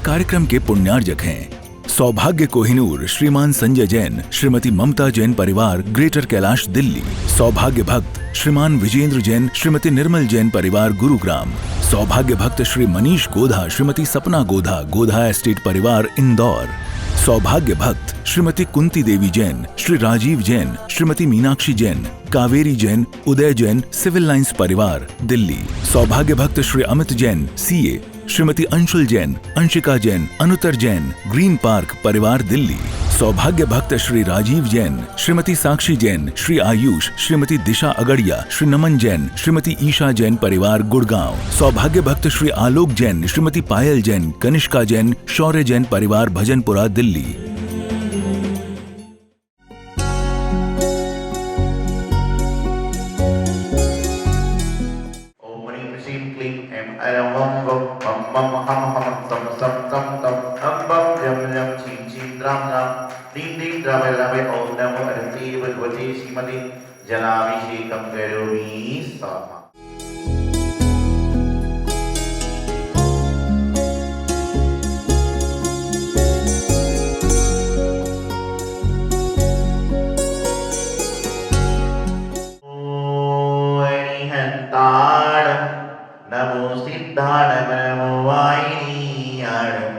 कार्यक्रम के पुण्यार्जक हैं सौभाग्य कोहिनूर श्रीमान संजय जैन, श्रीमती ममता जैन परिवार, ग्रेटर कैलाश दिल्ली। सौभाग्य भक्त श्रीमान विजेंद्र जैन, श्रीमती निर्मल जैन परिवार, गुरुग्राम। सौभाग्य भक्त श्री मनीष गोधा, श्रीमती सपना गोधा, गोधा एस्टेट परिवार, इंदौर। सौभाग्य भक्त श्रीमती कुंती देवी जैन, श्री राजीव जैन, श्रीमती मीनाक्षी जैन, कावेरी जैन, उदय जैन, सिविल लाइंस परिवार, दिल्ली। सौभाग्य भक्त Shri Amit Jain, CA, Shrimati Anshul Jain, Anshika Jain, Anuttar Jain, green park परिवार, दिल्ली। सौभाग्य भक्त श्री राजीव जैन, श्रीमती साक्षी जैन, श्री आयुष, श्रीमती दिशा अगड़िया, श्री नमन जैन, श्रीमती ईशा जैन परिवार, गुड़गांव। सौभाग्य भक्त श्री आलोक जैन, श्रीमती पायल जैन, कनिष्का जैन, शौर्य जैन परिवार, भजनपुरा, दिल्ली। ओम नमो हरति भगवते श्रीमते जलाभिषेकं करोमि स्वाहा। नमो सिद्धाणं नमो वायिनीयाणं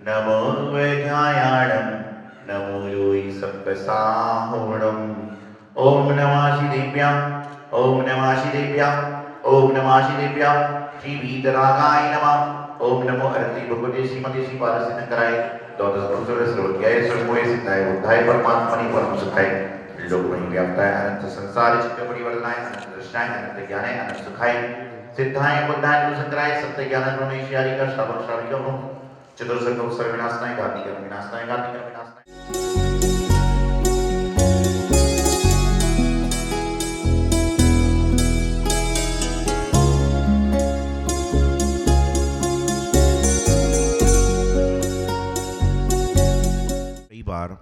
नमो वैघायाणं नमो योगी सप्तसाहोणम्। ओम नमः श्रीदेव्यां, ओम नमः श्रीदेव्यां, ओम नमः श्रीदेव्यां, श्री वीतरागाय नमः। ओम नमो हरति भगवते श्रीमते श्री पारसिद्धंकराय द्वादश पुरुषोत्तम सर्वज्ञाय सर्वमोय सिद्धाय बुद्धाय परमात्मने परम सुखाय लोकमय व्याप्ताय अनंत संसार चित्त परिवर्तनाय अनंत दृष्टाय अनंत ज्ञानाय अनंत सुखाय सिद्धाय बुद्धाय गुरुशंकराय सत्य ज्ञान गुणेश्वरी का श्रावक श्राविका ब्रह्म चतुर्सर्ग सर्वविनाशनाय घातिकर विनाशनाय घातिकर विनाशनाय। कई बार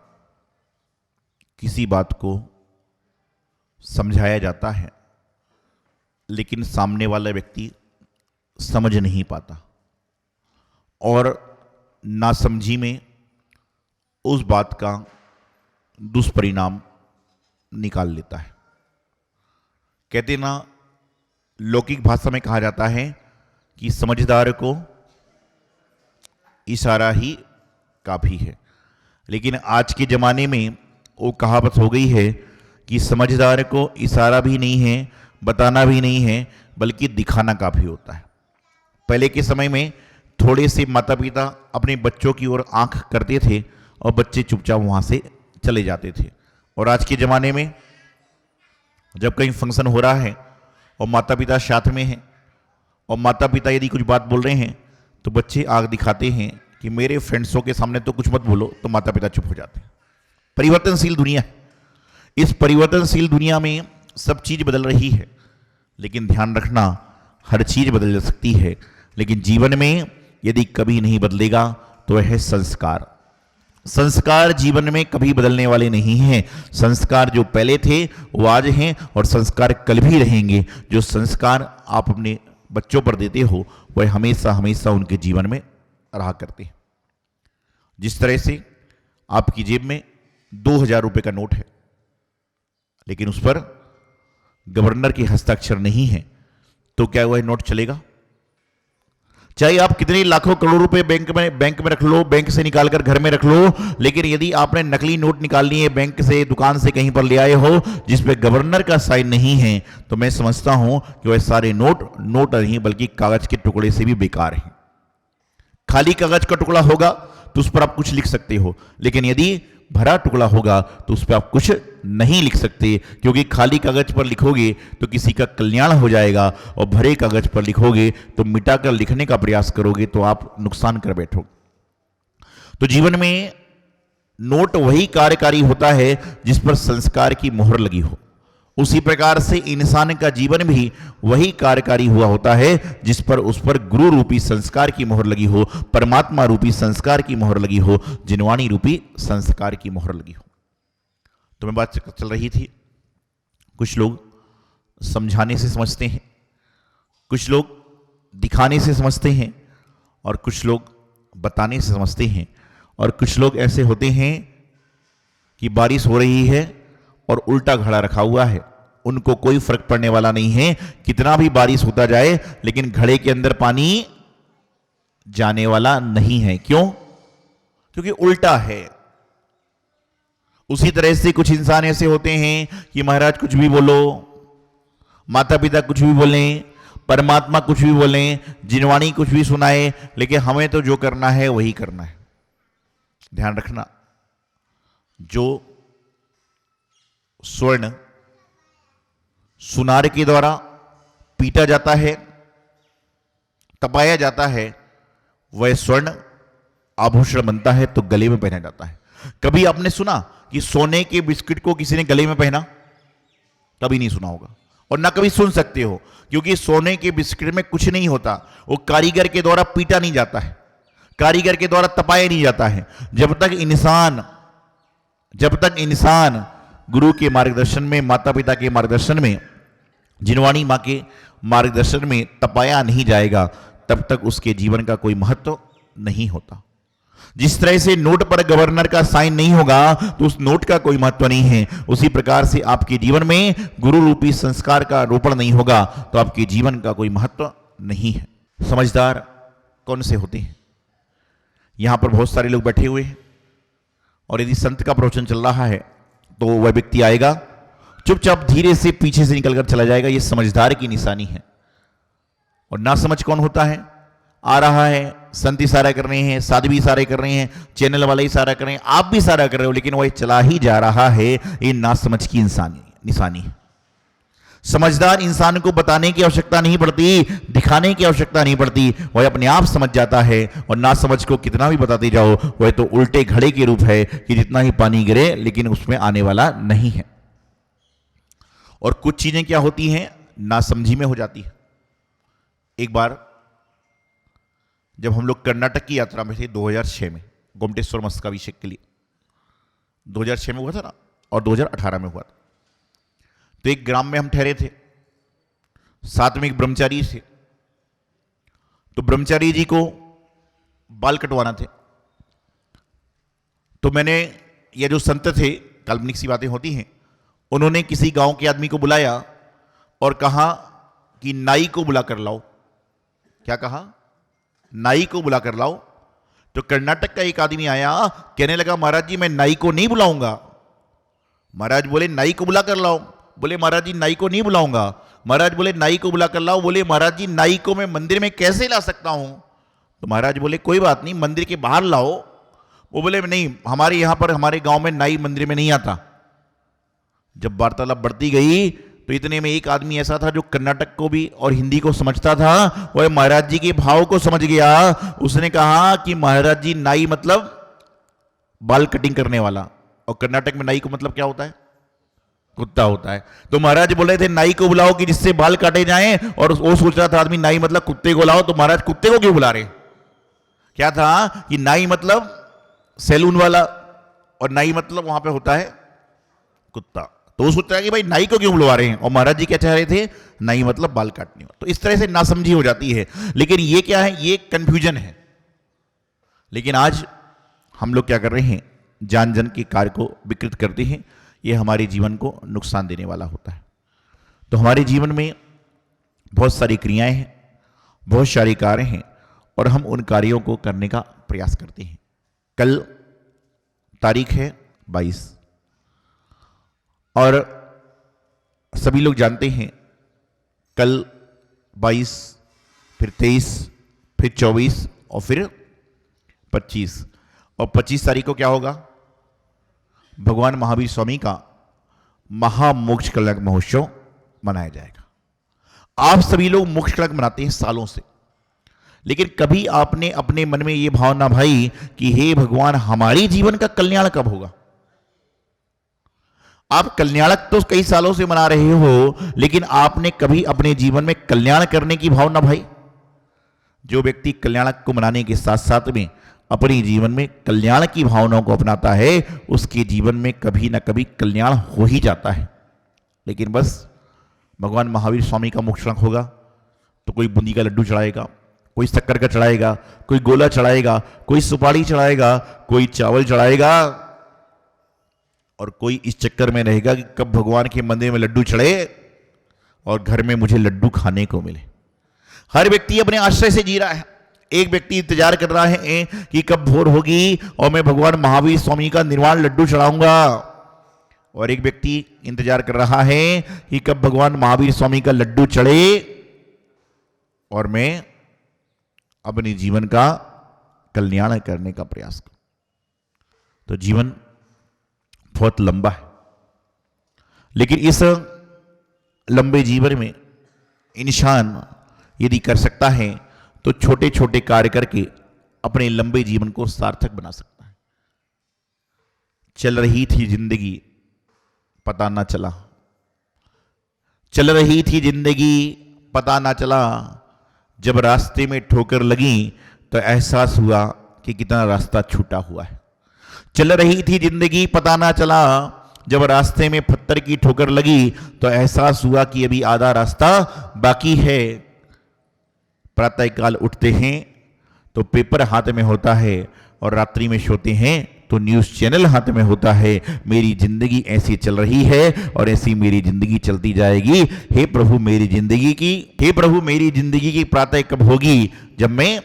किसी बात को समझाया जाता है लेकिन सामने वाला व्यक्ति समझ नहीं पाता और नासमझी में उस बात का दुष्परिणाम निकाल लेता है। कहते ना, लौकिक भाषा में कहा जाता है कि समझदार को इशारा ही काफ़ी है, लेकिन आज के ज़माने में वो कहावत हो गई है कि समझदार को इशारा भी नहीं है, बताना भी नहीं है, बल्कि दिखाना काफ़ी होता है। पहले के समय में थोड़े से माता पिता अपने बच्चों की ओर आंख करते थे और बच्चे चुपचाप वहाँ से चले जाते थे। और आज के ज़माने में जब कहीं फंक्शन हो रहा है और माता पिता साथ में हैं और माता पिता यदि कुछ बात बोल रहे हैं तो बच्चे आंख दिखाते हैं कि मेरे फ्रेंड्सों के सामने तो कुछ मत बोलो, तो माता पिता चुप हो जाते हैं। परिवर्तनशील दुनिया है। इस परिवर्तनशील दुनिया में सब चीज़ बदल रही है, लेकिन ध्यान रखना, हर चीज़ बदल सकती है, लेकिन जीवन में यदि कभी नहीं बदलेगा तो वह है संस्कार। संस्कार जीवन में कभी बदलने वाले नहीं हैं। संस्कार जो पहले थे वो आज हैं और संस्कार कल भी रहेंगे। जो संस्कार आप अपने बच्चों पर देते हो वह हमेशा हमेशा उनके जीवन में रहा करते हैं। जिस तरह से आपकी जेब में 2000 रुपये का नोट है, लेकिन उस पर गवर्नर के हस्ताक्षर नहीं है, तो क्या वह नोट चलेगा? चाहे आप कितने लाखों करोड़ रुपए बैंक में रख लो, बैंक से निकाल कर घर में रख लो, लेकिन यदि आपने नकली नोट निकालनी है, बैंक से, दुकान से कहीं पर ले आए हो जिस पे गवर्नर का साइन नहीं है, तो मैं समझता हूं कि वह सारे नोट नहीं बल्कि कागज के टुकड़े से भी बेकार हैं। खाली कागज का टुकड़ा होगा तो उस पर आप कुछ लिख सकते हो, लेकिन यदि भरा टुकड़ा होगा तो उस पर आप कुछ नहीं लिख सकते, क्योंकि खाली कागज पर लिखोगे तो किसी का कल्याण हो जाएगा और भरे कागज पर लिखोगे तो मिटाकर लिखने का प्रयास करोगे तो आप नुकसान कर बैठोगे। तो जीवन में नोट वही कार्यकारी होता है जिस पर संस्कार की मोहर लगी हो। उसी प्रकार से इंसान का जीवन भी वही कार्यकारी हुआ होता है जिस पर उस पर गुरु रूपी संस्कार की मोहर लगी हो, परमात्मा रूपी संस्कार की मोहर लगी हो, जिनवाणी रूपी संस्कार की मोहर लगी हो। तो मैं बात चल रही थी, कुछ लोग समझाने से समझते हैं, कुछ लोग दिखाने से समझते हैं और कुछ लोग बताने से समझते हैं, और कुछ लोग ऐसे होते हैं कि बारिश हो रही है और उल्टा घड़ा रखा हुआ है, उनको कोई फर्क पड़ने वाला नहीं है, कितना भी बारिश होता जाए लेकिन घड़े के अंदर पानी जाने वाला नहीं है। क्यों? क्योंकि उल्टा है। उसी तरह से कुछ इंसान ऐसे होते हैं कि महाराज कुछ भी बोलो, माता पिता कुछ भी बोलें, परमात्मा कुछ भी बोलें, जिनवाणी कुछ भी सुनाए, लेकिन हमें तो जो करना है वही करना है। ध्यान रखना, जो स्वर्ण सुनार के द्वारा पीटा जाता है, तपाया जाता है, वह स्वर्ण आभूषण बनता है तो गले में पहना जाता है। कभी आपने सुना कि सोने के बिस्किट को किसी ने गले में पहना? कभी नहीं सुना होगा, और ना कभी सुन सकते हो, क्योंकि सोने के बिस्किट में कुछ नहीं होता, वो कारीगर के द्वारा पीटा नहीं जाता है, कारीगर के द्वारा तपाया नहीं जाता है। जब तक इंसान गुरु के मार्गदर्शन में, माता पिता के मार्गदर्शन में, जिनवाणी मां के मार्गदर्शन में तपाया नहीं जाएगा, तब तक उसके जीवन का कोई महत्व नहीं होता। जिस तरह से नोट पर गवर्नर का साइन नहीं होगा तो उस नोट का कोई महत्व नहीं है, उसी प्रकार से आपके जीवन में गुरु रूपी संस्कार का रोपण नहीं होगा तो आपके जीवन का कोई महत्व नहीं है। समझदार कौन से होते हैं? यहां पर बहुत सारे लोग बैठे हुए हैं, और यदि संत का प्रवचन चल रहा है तो वह व्यक्ति आएगा, चुपचाप धीरे से पीछे से निकलकर चला जाएगा। यह समझदार की निशानी है। और ना समझ कौन होता है? आ रहा है, संत इशारा कर रहे हैं, साधवी इशारे कर रहे हैं, चैनल वाले इशारा कर रहे हैं, आप भी इशारा कर रहे हो, लेकिन वह चला ही जा रहा है। ये ना समझ की निशानी है। समझदार इंसान को बताने की आवश्यकता नहीं पड़ती, दिखाने की आवश्यकता नहीं पड़ती, वह अपने आप समझ जाता है। और ना समझ को कितना भी बताते जाओ, वह तो उल्टे घड़े के रूप है कि जितना ही पानी गिरे लेकिन उसमें आने वाला नहीं है। और कुछ चीजें क्या होती हैं, नासमझी में हो जाती है। एक बार जब हम लोग कर्नाटक की यात्रा में थे 2006 में, गोमटेश्वर मस्काभिषेक के लिए 2006 में हुआ था ना, और 2018 में हुआ था। तो एक ग्राम में हम ठहरे थे, साथ में एक ब्रह्मचारी थे। तो ब्रह्मचारी जी को बाल कटवाना थे। तो मैंने, ये जो संत थे, काल्पनिक सी बातें होती हैं, उन्होंने किसी गांव के आदमी को बुलाया और कहा कि नाई को बुला कर लाओ। क्या कहा? नाई को बुला कर लाओ। तो कर्नाटक का एक आदमी आया, कहने लगा महाराज जी मैं नाई को नहीं बुलाऊंगा। महाराज बोले नाई को बुला कर लाओ। बोले महाराज जी नाई को नहीं बुलाऊंगा। महाराज बोले नाई को बुला कर लाओ। बोले महाराज जी नाई को मैं मंदिर में कैसे ला सकता हूं? तो महाराज बोले कोई बात नहीं, मंदिर के बाहर लाओ। वो बोले नहीं, हमारे यहां पर, हमारे गांव में नाई मंदिर में नहीं आता। जब वार्तालाप बढ़ती गई तो इतने में एक आदमी ऐसा था जो कर्नाटक को भी और हिंदी को समझता था, वह महाराज जी के भाव को समझ गया। उसने कहा कि महाराज जी नाई मतलब बाल कटिंग करने वाला, और कर्नाटक में नाई को मतलब क्या होता है? कुत्ता होता है। तो महाराज बोले थे नाई को बुलाओ कि जिससे बाल काटे जाएं, और वो सोच रहा था आदमी नाई मतलब कुत्ते को लाओ। तो महाराज कुत्ते को क्यों बुला रहे? क्या था कि नाई मतलब सैलून वाला, और नाई मतलब वहां पे होता है कुत्ता। तो वो सोचता है कि भाई नाई को क्यों बुलवा रहे हैं, और महाराज जी क्या चाह रहे थे? नाई मतलब बाल काटने वाला। तो इस तरह से नासमझी हो जाती है। लेकिन ये क्या है? ये कंफ्यूजन है। लेकिन आज हम लोग क्या कर रहे हैं? जान जन के कार्य को विकृत करते हैं। ये हमारे जीवन को नुकसान देने वाला होता है। तो हमारे जीवन में बहुत सारी क्रियाएं हैं, बहुत सारे कार्य हैं, और हम उन कार्यों को करने का प्रयास करते हैं। कल तारीख है 22, और सभी लोग जानते हैं कल 22, फिर 23, फिर 24 और फिर 25। और 25 तारीख को क्या होगा? भगवान महावीर स्वामी का महामोक्ष कलंक महोत्सव मनाया जाएगा। आप सभी लोग मोक्ष कलंक मनाते हैं सालों से, लेकिन कभी आपने अपने मन में यह भावना भाई कि हे भगवान हमारे जीवन का कल्याण कब होगा? आप कल्याणक तो कई सालों से मना रहे हो, लेकिन आपने कभी अपने जीवन में कल्याण करने की भावना भाई? जो व्यक्ति कल्याणक को मनाने के साथ साथ में अपने जीवन में कल्याण की भावनाओं को अपनाता है, उसके जीवन में कभी ना कभी कल्याण हो ही जाता है। लेकिन बस भगवान महावीर स्वामी का मोक्ष कलंक होगा तो कोई बूंदी का लड्डू चढ़ाएगा, कोई शक्कर का चढ़ाएगा, कोई गोला चढ़ाएगा, कोई सुपारी चढ़ाएगा, कोई चावल चढ़ाएगा, और कोई इस चक्कर में रहेगा कि कब भगवान के मंदिर में लड्डू चढ़े और घर में मुझे लड्डू खाने को मिले। हर व्यक्ति अपने आश्रय से जी रहा है। एक व्यक्ति इंतजार कर रहा है कि कब भोर होगी और मैं भगवान महावीर स्वामी का निर्वाण लड्डू चढ़ाऊंगा, और एक व्यक्ति इंतजार कर रहा है कि कब भगवान महावीर स्वामी का लड्डू चढ़े और मैं अपने जीवन का कल्याण करने का प्रयास करूं। तो जीवन बहुत लंबा है, लेकिन इस लंबे जीवन में इंसान यदि कर सकता है तो छोटे छोटे कार्य करके अपने लंबे जीवन को सार्थक बना सकता है। चल रही थी जिंदगी पता ना चला, चल रही थी जिंदगी पता ना चला, जब रास्ते में ठोकर लगी तो एहसास हुआ कि कितना रास्ता छूटा हुआ है। चल रही थी जिंदगी पता ना चला, जब रास्ते में पत्थर की ठोकर लगी तो एहसास हुआ कि अभी आधा रास्ता बाकी है। प्रातःकाल उठते हैं तो पेपर हाथ में होता है, और रात्रि में सोते हैं तो न्यूज़ चैनल हाथ में होता है। मेरी जिंदगी ऐसी चल रही है और ऐसी मेरी जिंदगी चलती जाएगी। हे प्रभु मेरी जिंदगी की प्रातः कब होगी, जब मैं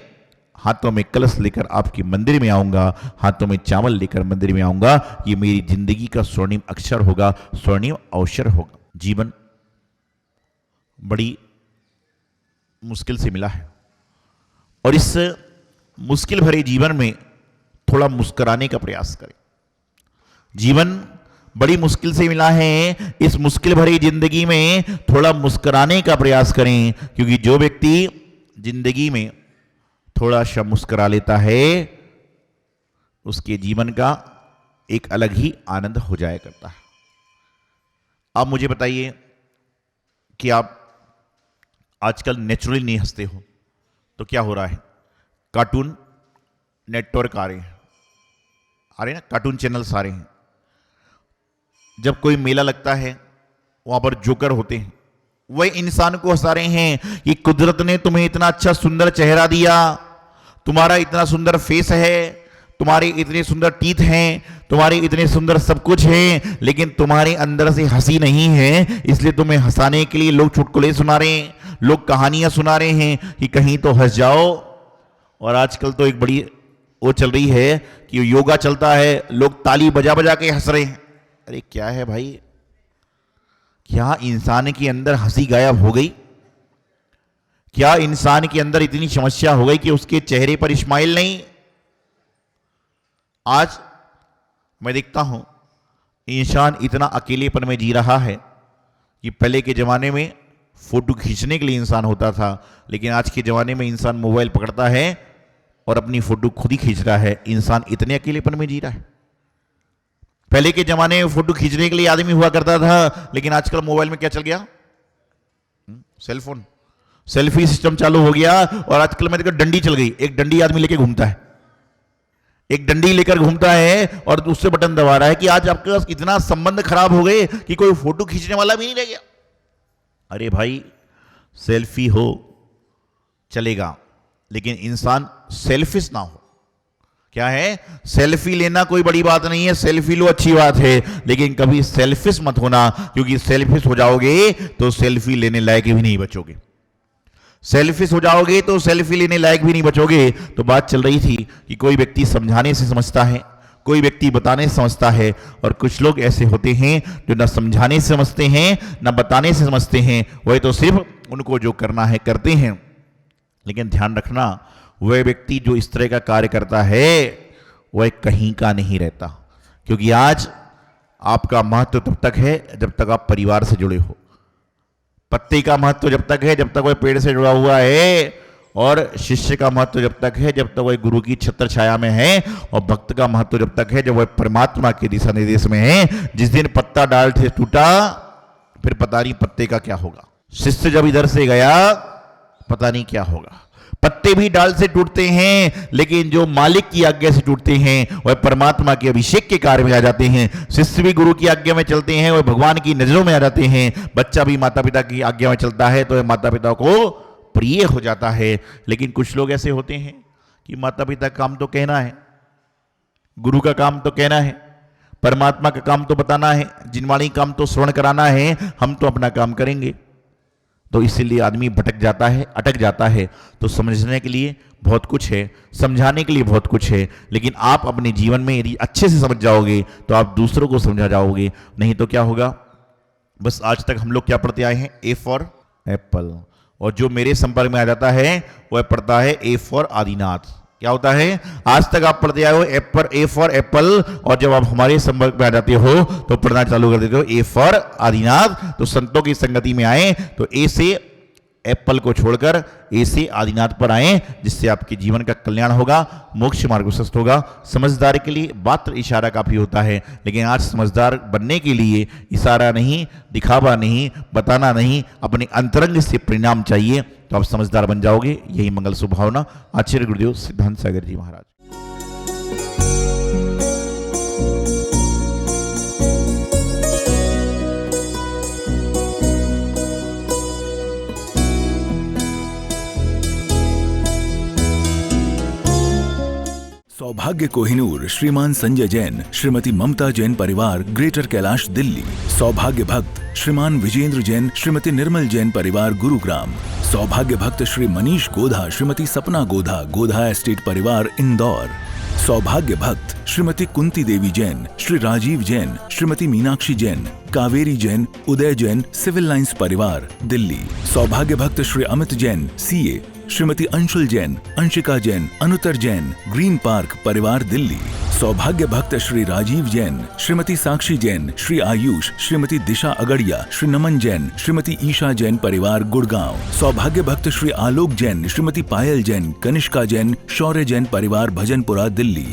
हाथों में कलश लेकर आपके मंदिर में आऊंगा, हाथों में चावल लेकर मंदिर में आऊंगा। ये मेरी जिंदगी का स्वर्णिम अक्षर होगा, स्वर्णिम अवसर होगा। जीवन बड़ी मुश्किल से मिला है, और इस मुश्किल भरे जीवन में थोड़ा मुस्कुराने का प्रयास करें। जीवन बड़ी मुश्किल से मिला है, इस मुश्किल भरी जिंदगी में थोड़ा मुस्कुराने का प्रयास करें, क्योंकि जो व्यक्ति जिंदगी में थोड़ा सा मुस्कुरा लेता है उसके जीवन का एक अलग ही आनंद हो जाया करता है। आप मुझे बताइए कि आप आजकल नेचुरली नहीं हंसते हो तो क्या हो रहा है? कार्टून नेटवर्क आ रहे हैं ना, कार्टून चैनल्स आ रहे हैं। जब कोई मेला लगता है वहां पर जोकर होते हैं, वह इंसान को हंसा रहे हैं कि कुदरत ने तुम्हें इतना अच्छा सुंदर चेहरा दिया, तुम्हारा इतना सुंदर फेस है, तुम्हारे इतने सुंदर टीथ हैं, तुम्हारे इतने सुंदर सब कुछ है, लेकिन तुम्हारे अंदर से हंसी नहीं है, इसलिए तुम्हें हंसाने के लिए लोग चुटकुले सुना रहे हैं, लोग कहानियां सुना रहे हैं कि कहीं तो हंस जाओ। और आजकल तो एक बड़ी वो चल रही है कि योगा चलता है, लोग ताली बजा बजा के हंस रहे हैं। अरे क्या है भाई, क्या इंसान के अंदर हंसी गायब हो गई? क्या इंसान के अंदर इतनी समस्या हो गई कि उसके चेहरे पर स्माइल नहीं? आज मैं देखता हूं इंसान इतना अकेलेपन में जी रहा है कि पहले के जमाने में फोटो खींचने के लिए इंसान होता था, लेकिन आज के जमाने में इंसान मोबाइल पकड़ता है और अपनी फोटो खुद ही खींच रहा है। इंसान इतने अकेलेपन में जी रहा है। पहले के जमाने में फोटो खींचने के लिए आदमी हुआ करता था, लेकिन आजकल मोबाइल में क्या चल गया? सेलफोन, सेल्फी सिस्टम चालू हो गया। और आजकल मैं देखो डंडी चल गई, एक डंडी आदमी लेके घूमता है, एक डंडी लेकर घूमता है और उससे बटन दबा रहा है कि आज आपके पास इतना संबंध खराब हो गए कि कोई फोटो खींचने वाला भी नहीं रह गया। अरे भाई, सेल्फी हो चलेगा, लेकिन इंसान सेल्फिश ना हो। क्या है? सेल्फी लेना कोई बड़ी बात नहीं है, सेल्फी लो अच्छी बात है, लेकिन कभी सेल्फिश मत होना, क्योंकि सेल्फिश हो जाओगे तो सेल्फी लेने लायक भी नहीं बचोगे। सेल्फिश हो जाओगे तो सेल्फी लेने लायक भी नहीं बचोगे। तो बात चल रही थी कि कोई व्यक्ति समझाने से समझता है, कोई व्यक्ति बताने से समझता है, और कुछ लोग ऐसे होते हैं जो न समझाने से समझते हैं न बताने से समझते हैं। वह तो सिर्फ उनको जो करना है करते हैं। लेकिन ध्यान रखना, वह व्यक्ति जो इस तरह का कार्य करता है वह कहीं का नहीं रहता, क्योंकि आज आपका महत्व तब तक है जब तक आप परिवार से जुड़े हो। पत्ते का महत्व जब तक है जब तक वह पेड़ से जुड़ा हुआ है, और शिष्य का महत्व जब तक है जब तक वह गुरु की छत्र छाया में है, और भक्त का महत्व जब तक है जब वह परमात्मा के दिशा निर्देश में है। जिस दिन पत्ता डाल से टूटा, फिर पता नहीं पत्ते का क्या होगा। शिष्य जब इधर से गया, पता नहीं क्या होगा। पत्ते भी डाल से टूटते हैं, लेकिन जो मालिक की आज्ञा से टूटते हैं वह परमात्मा के अभिषेक के कार्य में आ जाते हैं। शिष्य भी गुरु की आज्ञा में चलते हैं, वह भगवान की नजरों में आ जाते हैं। बच्चा भी माता पिता की आज्ञा में चलता है तो वह माता पिता को प्रिय हो जाता है। लेकिन कुछ लोग ऐसे होते हैं कि माता पिता का काम तो कहना है, गुरु का काम तो कहना है, परमात्मा का काम तो बताना है, जिनवाणी काम तो श्रवण कराना है, हम तो अपना काम करेंगे। तो इसीलिए आदमी भटक जाता है, अटक जाता है। तो समझने के लिए बहुत कुछ है, समझाने के लिए बहुत कुछ है, लेकिन आप अपने जीवन में यदि अच्छे से समझ जाओगे तो आप दूसरों को समझा जाओगे। नहीं तो क्या होगा, बस आज तक हम लोग क्या पढ़ते आए हैं, ए फॉर एप्पल, और जो मेरे संपर्क में आ जाता है वह पढ़ता है ए फॉर आदिनाथ। क्या होता है, आज तक आप पढ़ते आए हो ए फॉर एप्पल, और जब आप हमारे संपर्क में आ जाते हो तो पढ़ना चालू कर देते हो ए फॉर आदिनाथ। तो संतों की संगति में आए तो ए से एप्पल को छोड़कर ए से आदिनाथ पर आए, जिससे आपके जीवन का कल्याण होगा, मोक्ष मार्ग प्रशस्त होगा। समझदार के लिए मात्र इशारा काफी होता है, लेकिन आज समझदार बनने के लिए इशारा नहीं, दिखावा नहीं, बताना नहीं, अपने अंतरंग से परिणाम चाहिए, तो आप समझदार बन जाओगे। यही मंगल सुभावना आचार्य गुरुदेव सिद्धांत सागर जी महाराज। सौभाग्य कोहिनूर श्रीमान संजय जैन, श्रीमती ममता जैन परिवार, ग्रेटर कैलाश दिल्ली। सौभाग्य भक्त श्रीमान विजेंद्र जैन, श्रीमती निर्मल जैन परिवार, गुरुग्राम। सौभाग्य भक्त श्री मनीष गोधा, श्रीमती सपना गोधा, गोधा एस्टेट परिवार, इंदौर। सौभाग्य भक्त श्रीमती कुंती देवी जैन, श्री राजीव जैन, श्रीमती मीनाक्षी जैन, कावेरी जैन, उदय जैन, सिविल लाइंस परिवार, दिल्ली। सौभाग्य भक्त Shri Amit Jain, CA, Shrimati Anshul Jain, Anshika Jain, Anuttar Jain, green park परिवार, दिल्ली। सौभाग्य भक्त श्री राजीव जैन, श्रीमती साक्षी जैन, श्री आयुष, श्रीमती दिशा अगड़िया, श्री नमन जैन, श्रीमती ईशा जैन परिवार, गुड़गांव। सौभाग्य भक्त श्री आलोक जैन, श्रीमती पायल जैन, कनिष्का जैन, शौर्य जैन परिवार, भजनपुरा, दिल्ली।